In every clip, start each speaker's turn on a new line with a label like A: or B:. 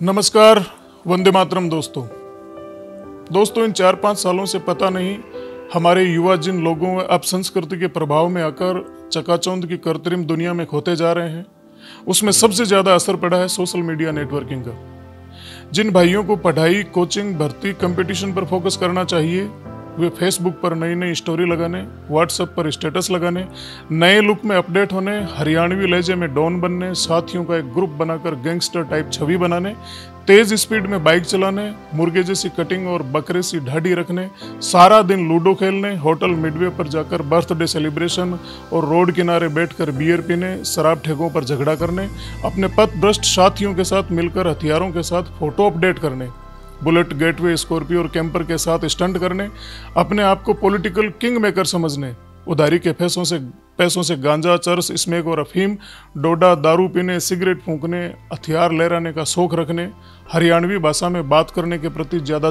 A: नमस्कार, वंदे मातरम दोस्तों। इन 4-5 सालों से पता नहीं हमारे युवा जिन लोगों व अपसंस्कृति के प्रभाव में आकर चकाचौंध की कृत्रिम दुनिया में खोते जा रहे हैं, उसमें सबसे ज़्यादा असर पड़ा है सोशल मीडिया नेटवर्किंग का। जिन भाइयों को पढ़ाई, कोचिंग, भर्ती, कंपटीशन पर फोकस करना चाहिए, वे फेसबुक पर नई नई स्टोरी लगाने, व्हाट्सएप पर स्टेटस लगाने, नए लुक में अपडेट होने, हरियाणवी लहजे में डॉन बनने, साथियों का एक ग्रुप बनाकर गैंगस्टर टाइप छवि बनाने, तेज स्पीड में बाइक चलाने, मुर्गे जैसी कटिंग और बकरे सी ढाडी रखने, सारा दिन लूडो खेलने, होटल मिडवे पर जाकर बर्थडे सेलिब्रेशन और रोड किनारे बैठकर बियर पीने, शराब ठेकों पर झगड़ा करने, अपने पथभ्रष्ट साथियों के साथ मिलकर हथियारों के साथ फोटो अपडेट करने, बुलेट, गेटवे, स्कॉर्पियो और कैंपर के साथ स्टंट करने, अपने आप को पॉलिटिकल किंग मेकर समझने, उधारी के पैसों से गांजा, चरस, स्मैक और अफीम, डोडा, दारू पीने, सिगरेट फूंकने, हथियार लहराने का शौक रखने, हरियाणवी भाषा में बात करने के प्रति ज़्यादा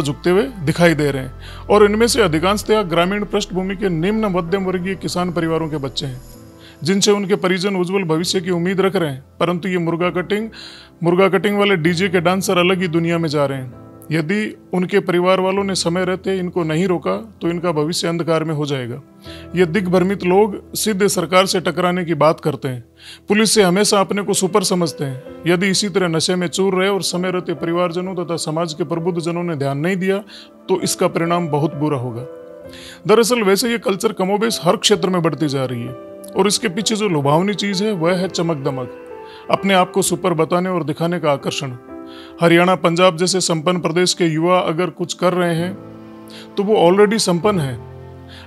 A: झुकते हुए दिखाई दे रहे हैं। और इनमें से अधिकांशतः ग्रामीण पृष्ठभूमि के निम्न मध्यम वर्गीय किसान परिवारों के बच्चे हैं, जिनसे उनके परिजन उज्जवल भविष्य की उम्मीद रख रहे हैं। परंतु ये मुर्गा कटिंग वाले डीजे के डांसर अलग ही दुनिया में जा रहे हैं। यदि उनके परिवार वालों ने समय रहते इनको नहीं रोका तो इनका भविष्य अंधकार में हो जाएगा। ये दिग्भ्रमित लोग सीधे सरकार से टकराने की बात करते हैं, पुलिस से हमेशा अपने को सुपर समझते हैं। यदि इसी तरह नशे में चूर रहे और समय रहते परिवारजनों तथा समाज के प्रबुद्ध जनों ने ध्यान नहीं दिया तो इसका परिणाम बहुत बुरा होगा। दरअसल वैसे ये कल्चर कमोबेश हर क्षेत्र में बढ़ती जा रही है और इसके पीछे जो लुभावनी चीज है वह है चमक दमक, अपने आप को सुपर बताने और दिखाने का आकर्षण। हरियाणा, पंजाब जैसे संपन्न प्रदेश के युवा अगर कुछ कर रहे हैं तो वो ऑलरेडी संपन्न है।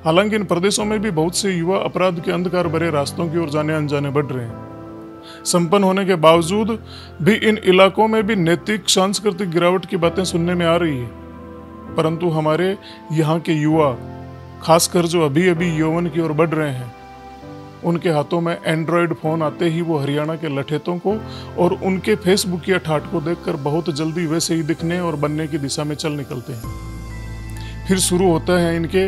A: हालांकि इन प्रदेशों में भी बहुत से युवा अपराध के अंधकार भरे रास्तों की ओर जाने अनजाने बढ़ रहे हैं। संपन्न होने के बावजूद भी इन इलाकों में भी नैतिक सांस्कृतिक गिरावट की बातें सुनने में आ रही है। परंतु हमारे यहाँ के युवा, खासकर जो अभी अभी यौवन की ओर बढ़ रहे हैं, उनके हाथों में एंड्रॉयड फोन आते ही वो हरियाणा के लठेतों को और उनके फेसबुकिया ठाट को देखकर बहुत जल्दी वैसे ही दिखने और बनने की दिशा में चल निकलते हैं। फिर शुरू होता है इनके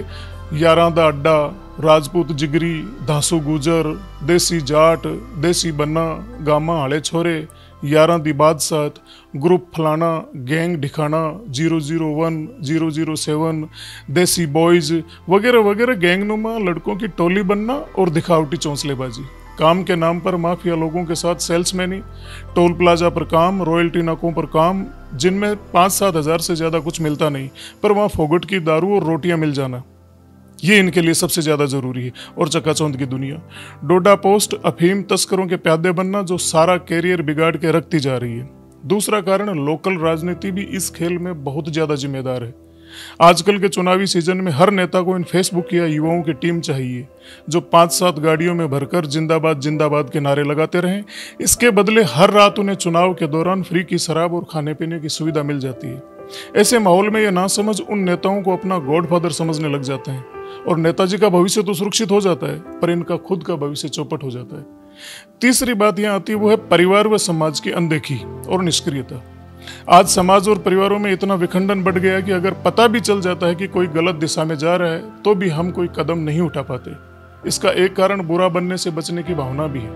A: यारां दा अड्डा, राजपूत जिगरी, धांसू गुजर, देसी जाट, देसी बन्ना, गामा हाले छोरे, यारां दी बादशात, ग्रुप फलाना, गैंग ढिकाना, 001, 007, देसी बॉयज वगैरह वगैरह गैंगनुमा लड़कों की टोली बनना और दिखावटी चौंसलेबाजी। काम के नाम पर माफिया लोगों के साथ सेल्समैनी, टोल प्लाजा पर काम, रॉयल्टी नाकों पर काम, जिनमें 5-7 हज़ार से ज़्यादा कुछ मिलता नहीं, पर वहाँ फोगट की दारू और रोटियाँ मिल जाना, ये इनके लिए सबसे ज्यादा जरूरी है। और चकाचौंध की दुनिया, डोडा पोस्ट, अफीम तस्करों के प्यादे बनना जो सारा कैरियर बिगाड़ के रखती जा रही है। दूसरा कारण, लोकल राजनीति भी इस खेल में बहुत ज्यादा जिम्मेदार है। आजकल के चुनावी सीजन में हर नेता को इन फेसबुक या युवाओं की टीम चाहिए जो 5-7 गाड़ियों में भरकर जिंदाबाद जिंदाबाद के नारे लगाते रहें। इसके बदले हर रात उन्हें चुनाव के दौरान फ्री की शराब और खाने पीने की सुविधा मिल जाती है। ऐसे माहौल में यह नासमझ उन नेताओं को अपना गॉडफादर समझने लग जाते हैं और नेताजी का भविष्य तो सुरक्षित हो जाता है, पर इनका खुद का भविष्य चौपट हो जाता है। तीसरी बात यहाँ आती है, वो है परिवार व समाज की अनदेखी और निष्क्रियता। आज समाज और परिवारों में इतना विखंडन बढ़ गया कि अगर पता भी चल जाता है कि कोई गलत दिशा में जा रहा है तो भी हम कोई कदम नहीं उठा पाते। इसका एक कारण बुरा बनने से बचने की भावना भी है।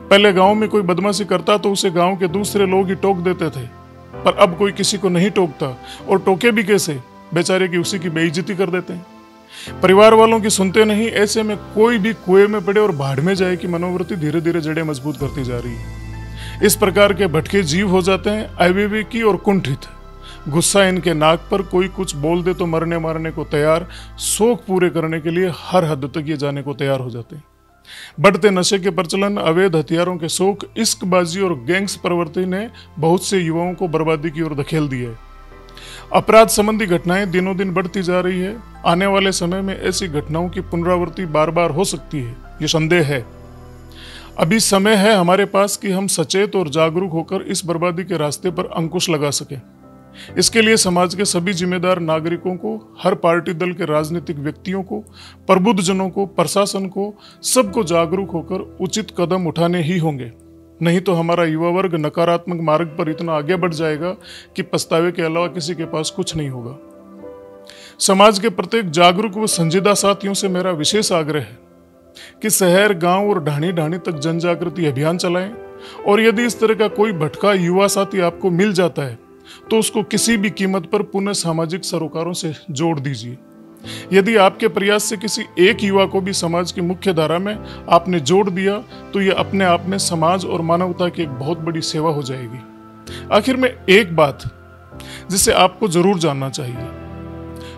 A: पहले गांव में कोई बदमाशी करता तो उसे गांव के दूसरे लोग ही टोक देते थे, पर अब कोई किसी को नहीं टोकता, और टोके भी कैसे, बेचारे की उसी की बेइज्जती कर देते हैं। परिवार वालों की सुनते नहीं, ऐसे में कोई भी कुएं में पड़े और भाड़ में जाए कि मनोवृत्ति धीरे धीरे जड़ें मजबूत करती जा रही है। इस प्रकार के भटके जीव हो जाते हैं अविवेकी और कुंठित। गुस्सा इनके नाक पर, कोई कुछ बोल दे तो मरने मारने को तैयार, शौक पूरे करने के लिए हर हद तक ये जाने को तैयार हो जाते हैं। बढ़ते नशे के प्रचलन, अवैध हथियारों के शौक, इश्कबाजी और गैंग्स प्रवृत्ति ने बहुत से युवाओं को बर्बादी की ओर धकेल दिया है। अपराध संबंधी घटनाएं दिनों दिन बढ़ती जा रही है। आने वाले समय में ऐसी घटनाओं की पुनरावृत्ति बार बार हो सकती है, ये संदेह है। अभी समय है हमारे पास कि हम सचेत और जागरूक होकर इस बर्बादी के रास्ते पर अंकुश लगा सकें। इसके लिए समाज के सभी जिम्मेदार नागरिकों को, हर पार्टी दल के राजनीतिक व्यक्तियों को, प्रबुद्ध जनों को, प्रशासन को, सबको जागरूक होकर उचित कदम उठाने ही होंगे। नहीं तो हमारा युवा वर्ग नकारात्मक मार्ग पर इतना आगे बढ़ जाएगा कि पछतावे के अलावा किसी के पास कुछ नहीं होगा। समाज के प्रत्येक जागरूक व संजीदा साथियों से मेरा विशेष आग्रह है कि शहर, गांव और ढाणी ढाणी तक जन जागृति अभियान चलाएं और यदि इस तरह का कोई भटका युवा साथी आपको मिल जाता है तो उसको किसी भी कीमत पर पुनः सामाजिक सरोकारों से जोड़ दीजिए। यदि आपके प्रयास से किसी एक युवा को भी समाज की मुख्य धारा में आपने जोड़ दिया तो यह अपने आप में समाज और मानवता की एक बहुत बड़ी सेवा हो जाएगी। आखिर में एक बात जिसे आपको जरूर जानना चाहिए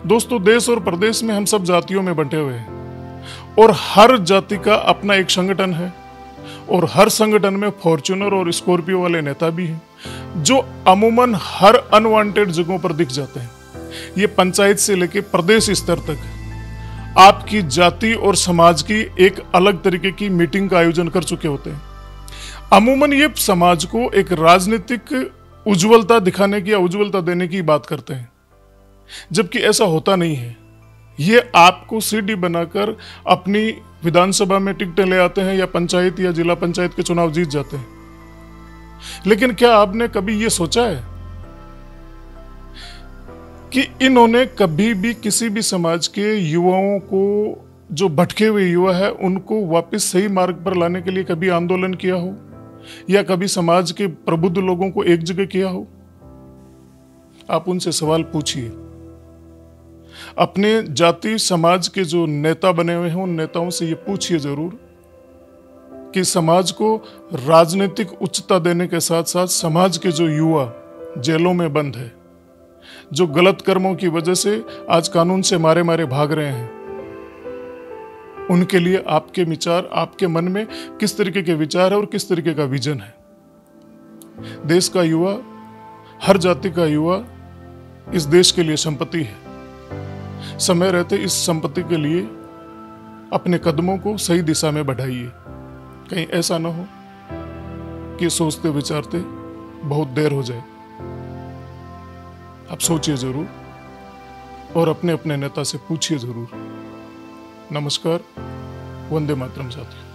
A: दोस्तों, देश और प्रदेश में हम सब जातियों में बंटे हुए हैं और हर जाति का अपना एक संगठन है और हर संगठन में फॉर्च्यूनर और स्कॉर्पियो वाले नेता भी हैं जो अमूमन हर अनवांटेड जगहों पर दिख जाते हैं। ये पंचायत से लेकर प्रदेश स्तर तक आपकी जाति और समाज की एक अलग तरीके की मीटिंग का आयोजन कर चुके होते हैं। अमूमन ये समाज को एक राजनीतिक उज्जवलता दिखाने की या उज्जवलता देने की बात करते हैं, जबकि ऐसा होता नहीं है। ये आपको सीडी बनाकर अपनी विधानसभा में टिकटें ले आते हैं या पंचायत या जिला पंचायत के चुनाव जीत जाते हैं। लेकिन क्या आपने कभी ये सोचा है कि इन्होंने कभी भी किसी भी समाज के युवाओं को, जो भटके हुए युवा है, उनको वापस सही मार्ग पर लाने के लिए कभी आंदोलन किया हो या कभी समाज के प्रबुद्ध लोगों को एक जगह किया हो? आप उनसे सवाल पूछिए। अपने जाति समाज के जो नेता बने हुए हैं उन नेताओं से ये पूछिए जरूर कि समाज को राजनीतिक उच्चता देने के साथ साथ समाज के जो युवा जेलों में बंद है, जो गलत कर्मों की वजह से आज कानून से मारे मारे भाग रहे हैं, उनके लिए आपके विचार, आपके मन में किस तरीके के विचार है और किस तरीके का विजन है। देश का युवा, हर जाति का युवा इस देश के लिए संपत्ति है। समय रहते इस संपत्ति के लिए अपने कदमों को सही दिशा में बढ़ाइए। कहीं ऐसा ना हो कि सोचते विचारते बहुत देर हो जाए। आप सोचिए जरूर और अपने अपने नेता से पूछिए जरूर। नमस्कार, वंदे मातरम साथियों।